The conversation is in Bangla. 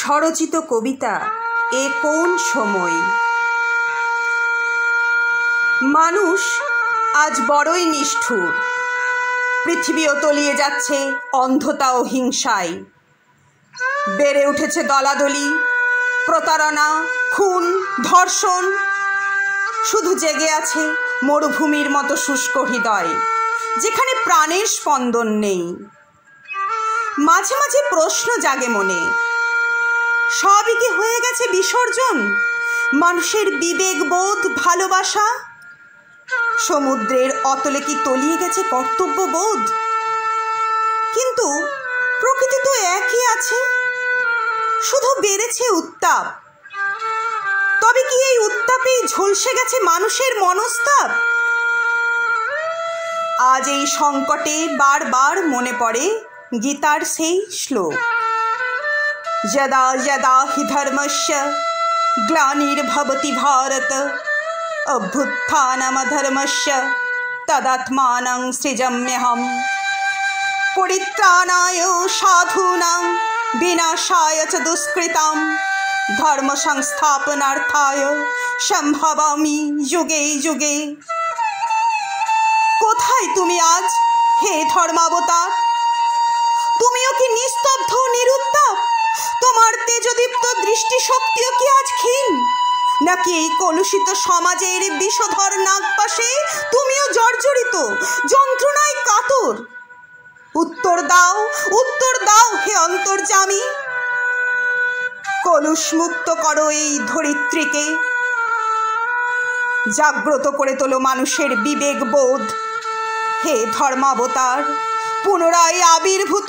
স্বরচিত কবিতা এ কোন সময়। মানুষ আজ বড়ই নিষ্ঠুর। পৃথিবীও তলিয়ে যাচ্ছে অন্ধতা ও হিংসায়। বেড়ে উঠেছে দলাদলি, প্রতারণা, খুন, ধর্ষণ। শুধু জেগে আছে মরুভূমির মতো শুষ্ক হৃদয়, যেখানে প্রাণের স্পন্দন নেই। মাঝে মাঝে প্রশ্ন জাগে মনে, সবই কি হয়ে গেছে বিসর্জন? মানুষের বিবেকবোধ, ভালোবাসা? সমুদ্রের অতলে কি তলিয়ে গেছে কর্তব্যবোধ? কিন্তু প্রকৃতি তো একই আছে, শুধু বেড়েছে উত্তাপ। তবে কি এই উত্তাপেই ঝলসে গেছে মানুষের মনস্তাপ? আজ এই সংকটে বারবার মনে পড়ে গীতার সেই শ্লোক, যদা যদা হি ধর্মস্য গ্লানির্ভবতি ভারত অভ্যুত্থানমধর্মস্য তদাত্মানং সৃজাম্যহম পরিত্রাণায় সাধূনাং বিনাশায় চ দুষ্কৃতাম ধর্ম সংস্থাপনার্থায় সম্ভবামি যুগে যুগে। কোথায় তুমি আজ হে ধর্মাবতার? তুমিও কি নিস্তব্ধ, নিরুত্তাপ? তোমার তেজদীপ্ত দৃষ্টিশক্তিও কি আজ ক্ষীণ? নাকি এই কলুষিত সমাজের বিষধর নাগপাশে তুমিও জর্জরিত, যন্ত্রণায় কাতর? উত্তর দাও হে অন্তর্যামী। কলুষ মুক্ত করো এই ধরিত্রীকে, জাগ্রত করে তোলো মানুষের বিবেকবোধ। হে ধর্মাবতার, পুনরায় আবির্ভূত